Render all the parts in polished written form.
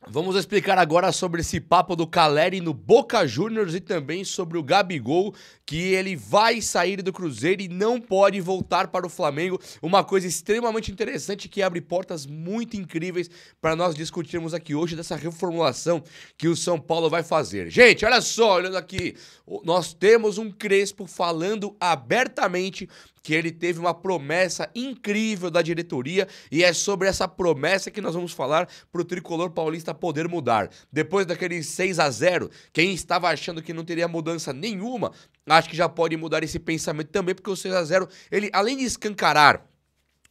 Vamos explicar agora sobre esse papo do Caleri no Boca Juniors e também sobre o Gabigol, que ele vai sair do Cruzeiro e não pode voltar para o Flamengo. Uma coisa extremamente interessante que abre portas muito incríveis para nós discutirmos aqui hoje dessa reformulação que o São Paulo vai fazer. Gente, olha só, olhando aqui, nós temos um Crespo falando abertamente que ele teve uma promessa incrível da diretoria e é sobre essa promessa que nós vamos falar para o tricolor paulista poder mudar. Depois daquele 6-0, quem estava achando que não teria mudança nenhuma, acho que já pode mudar esse pensamento também, porque o 6-0, ele, além de escancarar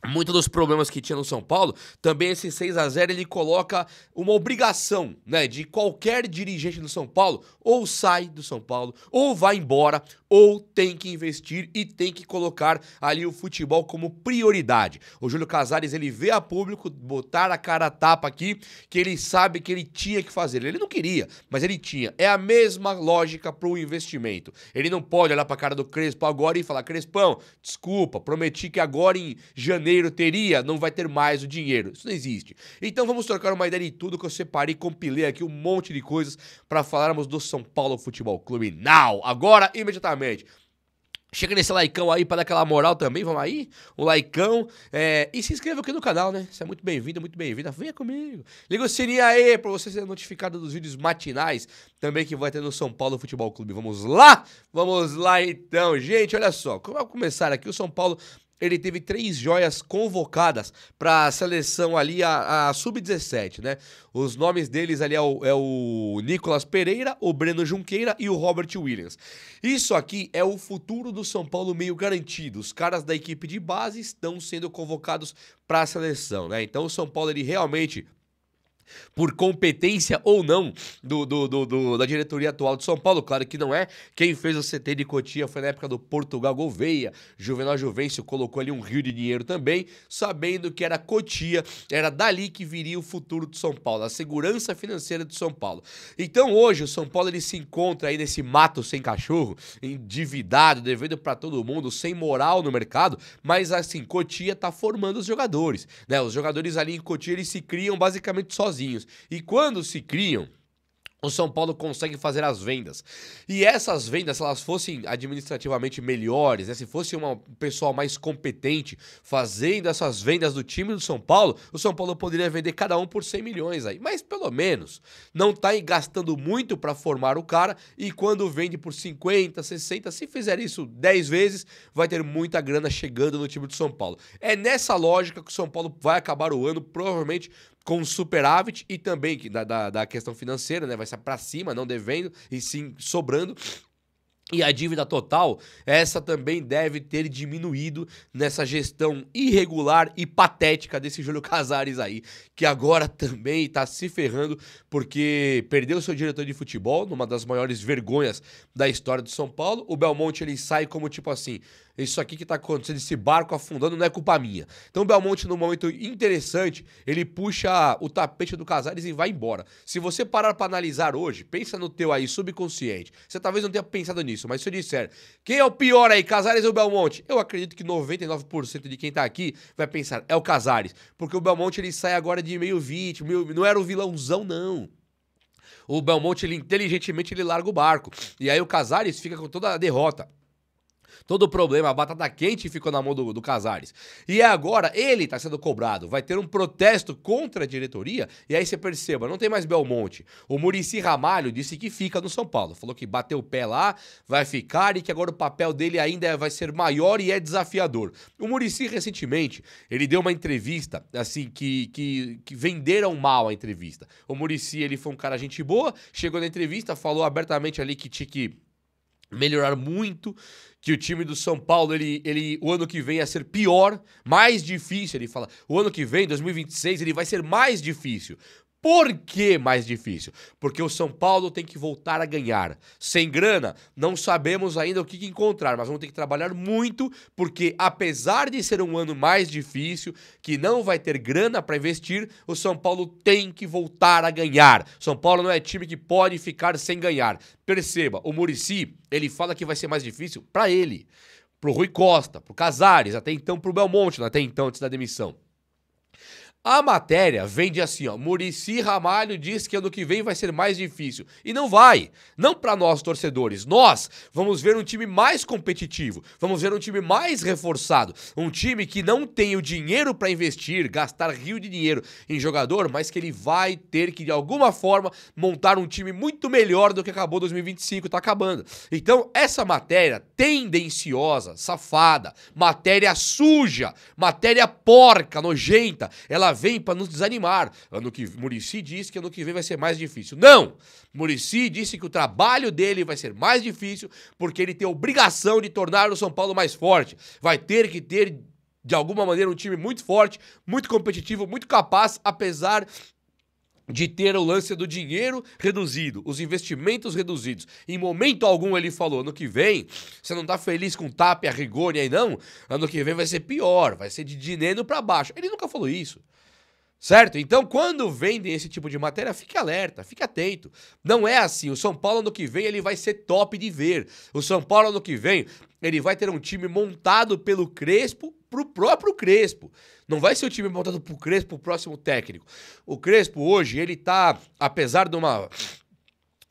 muitos dos problemas que tinha no São Paulo, também esse 6-0 ele coloca uma obrigação, né, de qualquer dirigente do São Paulo, ou sai do São Paulo, ou vai embora, ou tem que investir e tem que colocar ali o futebol como prioridade. O Júlio Casares, ele vê a público botar a cara a tapa aqui, que ele sabe que ele tinha que fazer. Ele não queria, mas ele tinha. É a mesma lógica para o investimento. Ele não pode olhar para a cara do Crespo agora e falar: Crespão, desculpa, prometi que agora em janeiro teria, não vai ter mais o dinheiro. Isso não existe. Então vamos trocar uma ideia de tudo que eu separei, compilei aqui um monte de coisas para falarmos do São Paulo Futebol Clube now, agora, imediatamente. Chega nesse likeão aí pra dar aquela moral também, vamos aí? Um likeão, e se inscreva aqui no canal, né? Você é muito bem-vindo, muito bem-vinda, venha comigo. Liga o sininho aí pra você ser notificado dos vídeos matinais também que vai ter no São Paulo Futebol Clube. Vamos lá? Vamos lá então, gente, olha só, vamos começar aqui, o São Paulo... Ele teve 3 joias convocadas para a seleção ali, a Sub-17, né? Os nomes deles ali é o Nicolas Pereira, o Breno Junqueira e o Robert Williams. Isso aqui é o futuro do São Paulo meio garantido. Os caras da equipe de base estão sendo convocados para a seleção, né? Então o São Paulo, ele realmente... por competência ou não da diretoria atual de São Paulo, claro que não é. Quem fez o CT de Cotia foi na época do Portugal Gouveia, Juvenal Juvencio colocou ali um rio de dinheiro também, sabendo que era Cotia, era dali que viria o futuro de São Paulo, a segurança financeira de São Paulo. Então hoje o São Paulo ele se encontra aí nesse mato sem cachorro, endividado, devendo pra todo mundo, sem moral no mercado, mas assim, Cotia tá formando os jogadores, né? Os jogadores ali em Cotia, eles se criam basicamente sozinhos. E quando se criam, o São Paulo consegue fazer as vendas. E essas vendas, se elas fossem administrativamente melhores, né, se fosse um pessoal mais competente fazendo essas vendas do time do São Paulo, o São Paulo poderia vender cada um por 100 milhões aí. Mas pelo menos não tá gastando muito para formar o cara e quando vende por 50, 60, se fizer isso 10 vezes, vai ter muita grana chegando no time do São Paulo. É nessa lógica que o São Paulo vai acabar o ano, provavelmente com superávit e também da questão financeira, né? Vai ser pra cima, não devendo e sim sobrando. E a dívida total, essa também deve ter diminuído nessa gestão irregular e patética desse Júlio Casares aí, que agora também tá se ferrando porque perdeu seu diretor de futebol, numa das maiores vergonhas da história do São Paulo. O Belmonte, ele sai como tipo assim: isso aqui que tá acontecendo, esse barco afundando, não é culpa minha. Então o Belmonte, num momento interessante, ele puxa o tapete do Casares e vai embora. Se você parar pra analisar hoje, pensa no teu aí subconsciente. Você talvez não tenha pensado nisso, mas se eu disser quem é o pior aí, Casares ou Belmonte? Eu acredito que 99% de quem tá aqui vai pensar, é o Casares. Porque o Belmonte, ele sai agora de meio vítima, não era o vilãozão, não. O Belmonte, ele inteligentemente, ele larga o barco. E aí o Casares fica com toda a derrota. Todo o problema, a batata quente ficou na mão do Casares. E agora ele tá sendo cobrado. Vai ter um protesto contra a diretoria. E aí você perceba, não tem mais Belmonte. O Muricy Ramalho disse que fica no São Paulo. Falou que bateu o pé lá, vai ficar e que agora o papel dele ainda vai ser maior e é desafiador. O Muricy, recentemente, ele deu uma entrevista, assim, que venderam mal a entrevista. O Muricy, ele foi um cara gente boa, chegou na entrevista, falou abertamente ali que tinha que melhorar muito, que o time do São Paulo, o ano que vem ia ser pior, mais difícil, ele fala. O ano que vem, 2026, ele vai ser mais difícil. Por que mais difícil? Porque o São Paulo tem que voltar a ganhar. Sem grana, não sabemos ainda o que encontrar, mas vamos ter que trabalhar muito, porque apesar de ser um ano mais difícil, que não vai ter grana para investir, o São Paulo tem que voltar a ganhar. São Paulo não é time que pode ficar sem ganhar. Perceba, o Muricy, ele fala que vai ser mais difícil para ele, pro Rui Costa, pro Casares, até então pro Belmonte, até então antes da demissão. A matéria vende assim, ó, Muricy Ramalho diz que ano que vem vai ser mais difícil. E não vai. Não para nós, torcedores. Nós vamos ver um time mais competitivo. Vamos ver um time mais reforçado. Um time que não tem o dinheiro para investir, gastar rio de dinheiro em jogador, mas que ele vai ter que, de alguma forma, montar um time muito melhor do que acabou 2025, tá acabando. Então, essa matéria tendenciosa, safada, matéria suja, matéria porca, nojenta, ela vem para nos desanimar. Muricy disse que ano que vem vai ser mais difícil. Não! Muricy disse que o trabalho dele vai ser mais difícil porque ele tem a obrigação de tornar o São Paulo mais forte. Vai ter que ter, de alguma maneira, um time muito forte, muito competitivo, muito capaz, apesar de ter o lance do dinheiro reduzido, os investimentos reduzidos. Em momento algum ele falou, ano que vem, você não tá feliz com o Tapia, Rigoni aí não? Ano que vem vai ser pior, vai ser de dinheiro pra baixo. Ele nunca falou isso. Certo? Então, quando vendem esse tipo de matéria, fique alerta, fique atento. Não é assim. O São Paulo, ano que vem, ele vai ser top de ver. O São Paulo, ano que vem, ele vai ter um time montado pelo Crespo, pro próprio Crespo. Não vai ser o time montado pro Crespo, pro próximo técnico. O Crespo, hoje, ele tá, apesar de uma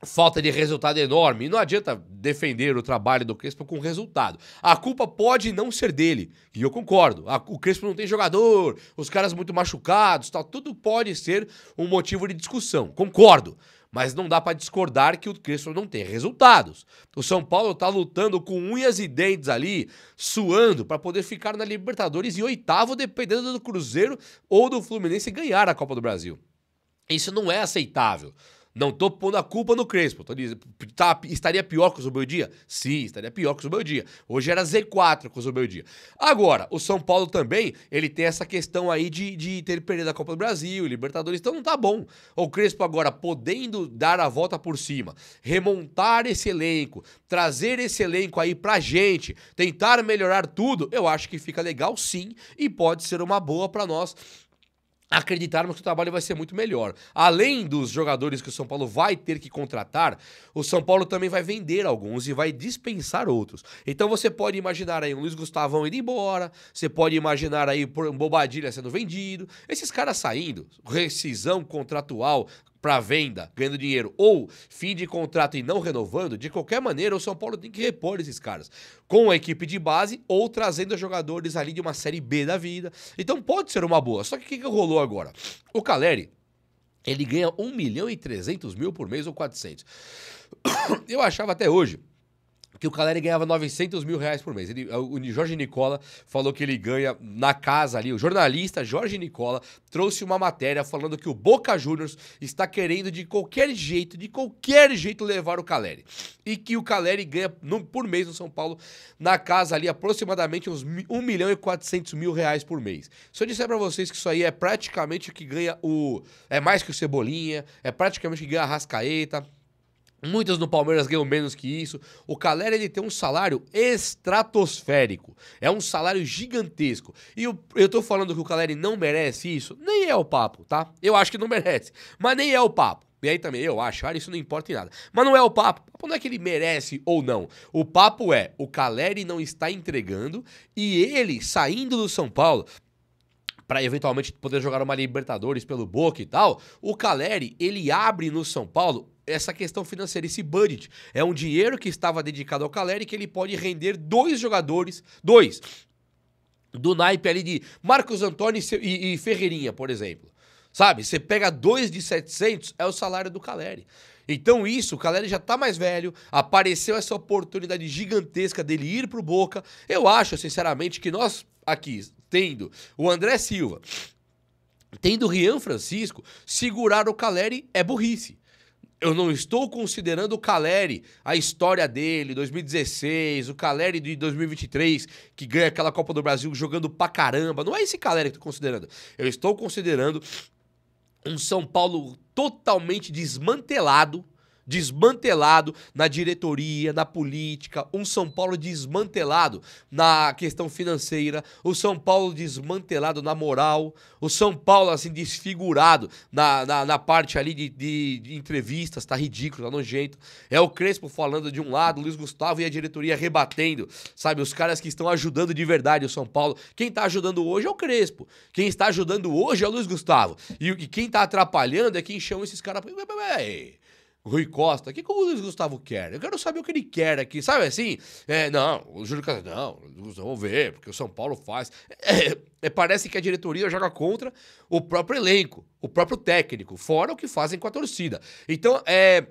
falta de resultado enorme, e não adianta defender o trabalho do Crespo com resultado. A culpa pode não ser dele, e eu concordo. O Crespo não tem jogador, os caras muito machucados, tal, tudo pode ser um motivo de discussão, concordo. Mas não dá pra discordar que o Crespo não tem resultados. O São Paulo tá lutando com unhas e dentes ali, suando, pra poder ficar na Libertadores e oitavo, dependendo do Cruzeiro ou do Fluminense ganhar a Copa do Brasil. Isso não é aceitável. Não tô pondo a culpa no Crespo. Tô dizendo, estaria pior que o Zubeldia? Sim, estaria pior que o Zubeldia. Hoje era Z4 com o Zubeldia. Agora, o São Paulo também, ele tem essa questão aí de ter perdido a Copa do Brasil, Libertadores, então não tá bom. O Crespo agora podendo dar a volta por cima, remontar esse elenco, trazer esse elenco aí pra gente, tentar melhorar tudo, eu acho que fica legal sim e pode ser uma boa pra nós acreditarmos que o trabalho vai ser muito melhor. Além dos jogadores que o São Paulo vai ter que contratar, o São Paulo também vai vender alguns e vai dispensar outros. Então você pode imaginar aí um Luiz Gustavão indo embora, você pode imaginar aí um Bobadilha sendo vendido, esses caras saindo, rescisão contratual para venda, ganhando dinheiro, ou fim de contrato e não renovando, de qualquer maneira o São Paulo tem que repor esses caras com a equipe de base ou trazendo jogadores ali de uma Série B da vida. Então pode ser uma boa. Só que o que rolou agora? O Caleri, ele ganha 1.300.000 por mês ou 400. Eu achava até hoje que o Caleri ganhava 900 mil reais por mês. O Jorge Nicola falou que ele ganha na casa ali. O jornalista Jorge Nicola trouxe uma matéria falando que o Boca Juniors está querendo de qualquer jeito levar o Caleri. E que o Caleri ganha por mês no São Paulo na casa ali aproximadamente uns 1.400.000 reais por mês. Se eu disser pra vocês que isso aí é praticamente o que ganha é mais que o Cebolinha, é praticamente o que ganha a Arrascaeta. Muitos no Palmeiras ganham menos que isso. O Caleri, ele tem um salário estratosférico. É um salário gigantesco. E eu tô falando que o Caleri não merece isso? Nem é o papo, tá? Eu acho que não merece. Mas nem é o papo. E aí também, eu acho, isso não importa em nada. Mas não é o papo. O papo não é que ele merece ou não. O papo é, o Caleri não está entregando e ele, saindo do São Paulo, para eventualmente poder jogar uma Libertadores pelo Boca e tal, o Caleri, ele abre no São Paulo essa questão financeira, esse budget. É um dinheiro que estava dedicado ao Caleri que ele pode render dois jogadores, do naipe ali de Marcos Antônio e Ferreirinha, por exemplo. Sabe, você pega 2 de 700, é o salário do Caleri. Então isso, o Caleri já tá mais velho, apareceu essa oportunidade gigantesca dele ir pro Boca. Eu acho, sinceramente, que nós aqui, tendo o André Silva, tendo o Rian Francisco, segurar o Caleri é burrice. Eu não estou considerando o Caleri, a história dele, 2016, o Caleri de 2023, que ganha aquela Copa do Brasil jogando pra caramba. Não é esse Caleri que eu tô considerando. Eu estou considerando um São Paulo totalmente desmantelado, desmantelado na diretoria, na política, um São Paulo desmantelado na questão financeira, o São Paulo desmantelado na moral, o São Paulo assim desfigurado na parte ali de entrevistas, tá ridículo, tá nojento. É o Crespo falando de um lado, o Luiz Gustavo e a diretoria rebatendo, sabe, os caras que estão ajudando de verdade o São Paulo. Quem tá ajudando hoje é o Crespo, quem está ajudando hoje é o Luiz Gustavo, e quem tá atrapalhando é quem chama esses caras... Rui Costa, o que o Luiz Gustavo quer? Eu quero saber o que ele quer aqui, sabe assim? Não, o Júlio Casares, não, vamos ver, porque o São Paulo faz. Parece que a diretoria joga contra o próprio elenco, o próprio técnico, fora o que fazem com a torcida. Então, é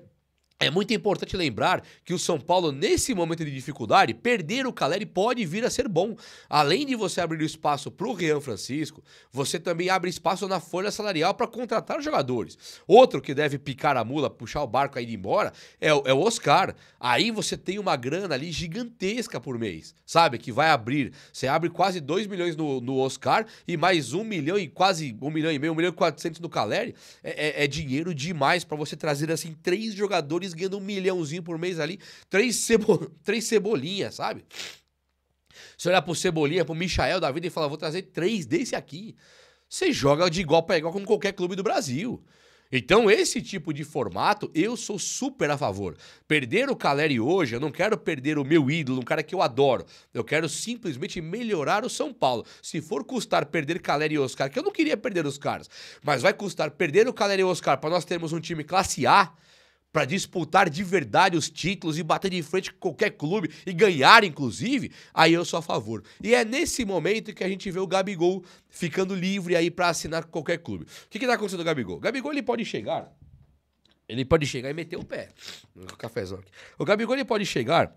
muito importante lembrar que o São Paulo, nesse momento de dificuldade, perder o Calleri pode vir a ser bom. Além de você abrir espaço para o Rian Francisco, você também abre espaço na folha salarial para contratar jogadores. Outro que deve picar a mula, puxar o barco e ir embora, é o Oscar. Aí você tem uma grana ali gigantesca por mês, sabe? Que vai abrir. Você abre quase 2 milhões no Oscar e mais 1 milhão e quase 1 milhão e meio, 1 milhão e 400 no Calleri. É dinheiro demais para você trazer assim 3 jogadores ganhando 1 milhãozinho por mês ali, 3 cebolinhas, sabe? Se olhar pro Cebolinha, pro Michael da vida e falar, vou trazer 3 desse aqui, você joga de igual para igual com qualquer clube do Brasil. Então, esse tipo de formato, eu sou super a favor. Perder o Calleri hoje, eu não quero perder o meu ídolo, um cara que eu adoro. Eu quero simplesmente melhorar o São Paulo. Se for custar perder Calleri e Oscar, que eu não queria perder os caras, mas vai custar perder o Calleri e Oscar para nós termos um time classe A, para disputar de verdade os títulos e bater de frente com qualquer clube e ganhar, inclusive, aí eu sou a favor. E é nesse momento que a gente vê o Gabigol ficando livre aí para assinar com qualquer clube. O que tá acontecendo com o Gabigol? O Gabigol, ele pode chegar e meter o pé no cafezão aqui. O Gabigol, ele pode chegar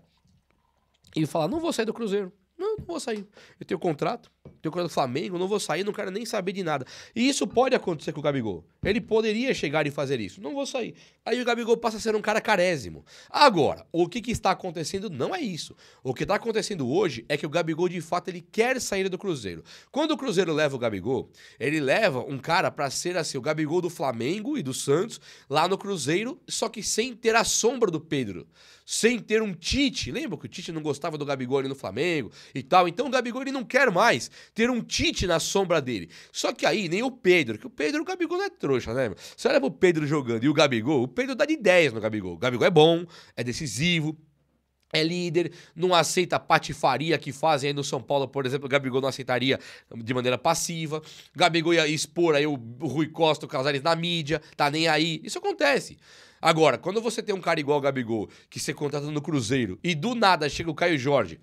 e falar, não vou sair do Cruzeiro. Não vou sair. Eu tenho contrato do Flamengo, não vou sair, não quero nem saber de nada. E isso pode acontecer com o Gabigol. Ele poderia chegar e fazer isso. Não vou sair. Aí o Gabigol passa a ser um cara carésimo. Agora, o que está acontecendo não é isso. O que está acontecendo hoje é que o Gabigol, de fato, ele quer sair do Cruzeiro. Quando o Cruzeiro leva o Gabigol, ele leva um cara para ser assim, o Gabigol do Flamengo e do Santos, lá no Cruzeiro, só que sem ter a sombra do Pedro. Sem ter um Tite. Lembra que o Tite não gostava do Gabigol ali no Flamengo e tal? Então o Gabigol, ele não quer mais ter um Tite na sombra dele. Só que aí, nem o Pedro, que o Gabigol não é trouxa, né? Você olha pro Pedro jogando e o Pedro dá de 10 no Gabigol. O Gabigol é bom, é decisivo, é líder, não aceita a patifaria que fazem aí no São Paulo, por exemplo. O Gabigol não aceitaria de maneira passiva. O Gabigol ia expor aí o Rui Costa, o Casares na mídia, tá nem aí. Isso acontece. Agora, quando você tem um cara igual o Gabigol, que você contrata no Cruzeiro, e do nada chega o Caio Jorge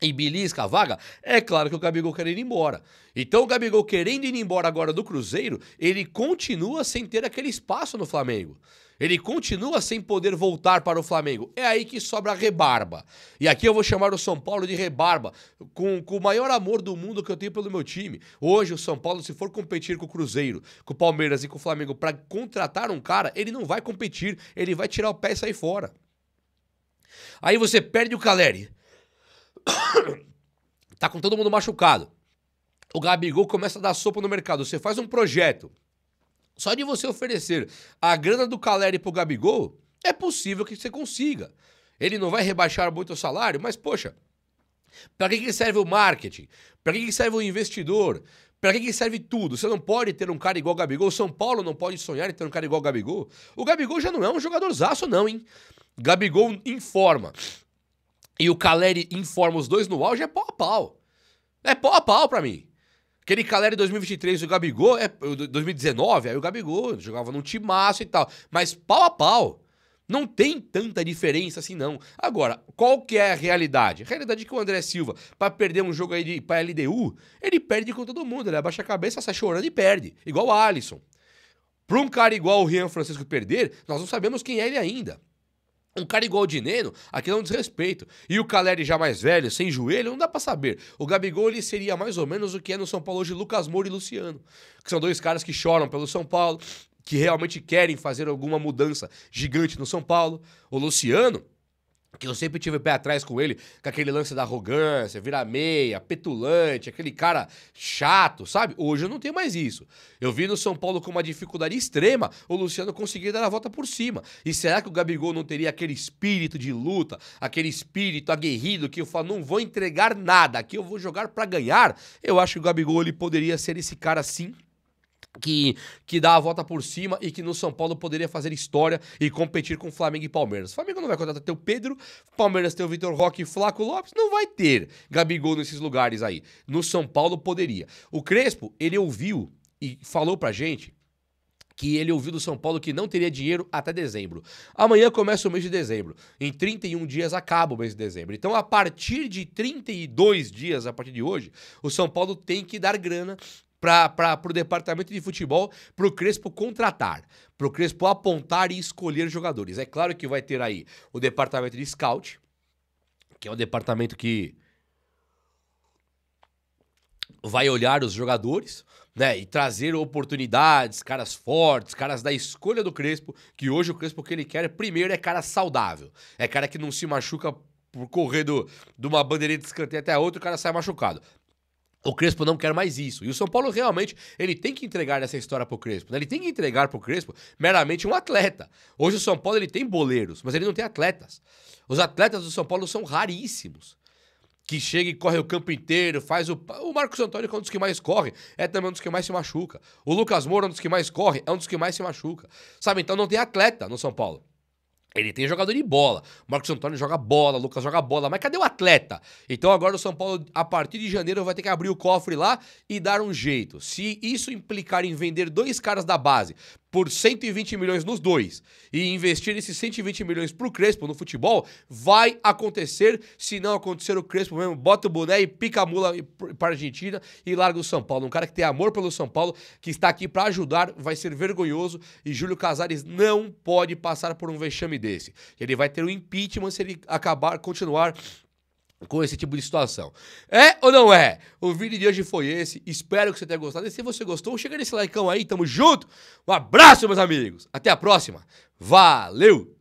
e belisca a vaga, é claro que o Gabigol quer ir embora. Então o Gabigol querendo ir embora agora do Cruzeiro, ele continua sem ter aquele espaço no Flamengo. Ele continua sem poder voltar para o Flamengo. É aí que sobra a rebarba. E aqui eu vou chamar o São Paulo de rebarba, com o maior amor do mundo que eu tenho pelo meu time. Hoje o São Paulo, se for competir com o Cruzeiro, com o Palmeiras e com o Flamengo para contratar um cara, ele não vai competir, ele vai tirar o pé e sair fora. Aí você perde o Calleri. Tá com todo mundo machucado. O Gabigol começa a dar sopa no mercado. Você faz um projeto. Só de você oferecer a grana do Calleri pro Gabigol, é possível que você consiga. Ele não vai rebaixar muito o salário, mas, poxa, para que serve o marketing? Para que serve o investidor? Para que serve tudo? Você não pode ter um cara igual o Gabigol. O São Paulo não pode sonhar em ter um cara igual o Gabigol. O Gabigol já não é um jogadorzaço, não, hein? Gabigol informa. E o Calleri informa os dois no auge, é pau a pau. É pau a pau pra mim. Aquele Calleri 2023 e o Gabigol, 2019, aí o Gabigol jogava num timaço e tal. Mas pau a pau. Não tem tanta diferença assim, não. Agora, qual que é a realidade? A realidade é que o André Silva, pra perder um jogo aí pra LDU, ele perde com todo mundo. Ele abaixa a cabeça, sai chorando e perde. Igual o Alisson. Pra um cara igual o Rian Francisco perder, nós não sabemos quem é ele ainda. Um cara igual o Dineno, aqui é um desrespeito. E o Calleri já mais velho, sem joelho, não dá pra saber. O Gabigol, ele seria mais ou menos o que é no São Paulo hoje Lucas Moura e Luciano. Que são dois caras que choram pelo São Paulo, que realmente querem fazer alguma mudança gigante no São Paulo. O Luciano, que eu sempre tive o pé atrás com ele, com aquele lance da arrogância, virar meia, petulante, aquele cara chato, sabe? Hoje eu não tenho mais isso. Eu vi no São Paulo com uma dificuldade extrema o Luciano conseguir dar a volta por cima. E será que o Gabigol não teria aquele espírito de luta, aquele espírito aguerrido que eu falo, não vou entregar nada, aqui eu vou jogar pra ganhar? Eu acho que o Gabigol ele poderia ser esse cara sim, que dá a volta por cima e que no São Paulo poderia fazer história e competir com Flamengo e Palmeiras. O Flamengo não vai contratar ter o Pedro, Palmeiras tem o Vitor Roque e Flaco Lopes, não vai ter Gabigol nesses lugares aí. No São Paulo poderia. O Crespo, ele ouviu e falou pra gente que ele ouviu do São Paulo que não teria dinheiro até dezembro. Amanhã começa o mês de dezembro. Em 31 dias acaba o mês de dezembro. Então, a partir de 32 dias, a partir de hoje, o São Paulo tem que dar grana para o departamento de futebol, para o Crespo contratar, para o Crespo apontar e escolher jogadores. É claro que vai ter aí o departamento de scout, que é um departamento que vai olhar os jogadores, né, e trazer oportunidades, caras fortes, caras da escolha do Crespo, que hoje o Crespo que ele quer primeiro é cara saudável, é cara que não se machuca por correr de uma bandeirinha de escanteio até a outra e o cara sai machucado. O Crespo não quer mais isso. E o São Paulo realmente, ele tem que entregar essa história pro Crespo, né? Ele tem que entregar pro Crespo meramente um atleta. Hoje o São Paulo ele tem boleiros, mas ele não tem atletas. Os atletas do São Paulo são raríssimos. Que chega e corre o campo inteiro, faz o Marcos Antônio, que é um dos que mais corre, é também um dos que mais se machuca. O Lucas Moura é um dos que mais corre, é um dos que mais se machuca. Sabe, então não tem atleta no São Paulo. Ele tem jogador de bola. Marcos Antônio joga bola, Lucas joga bola. Mas cadê o atleta? Então agora o São Paulo, a partir de janeiro, vai ter que abrir o cofre lá e dar um jeito. Se isso implicar em vender 2 caras da base por 120 milhões nos 2 e investir esses 120 milhões pro Crespo no futebol, vai acontecer. Se não acontecer, o Crespo mesmo bota o boné e pica a mula para a Argentina e larga o São Paulo. Um cara que tem amor pelo São Paulo, que está aqui para ajudar, vai ser vergonhoso e Júlio Casares não pode passar por um vexame desse. Ele vai ter um impeachment se ele continuar com esse tipo de situação. É ou não é? O vídeo de hoje foi esse. Espero que você tenha gostado. E se você gostou, chega nesse likeão aí. Tamo junto. Um abraço, meus amigos. Até a próxima. Valeu!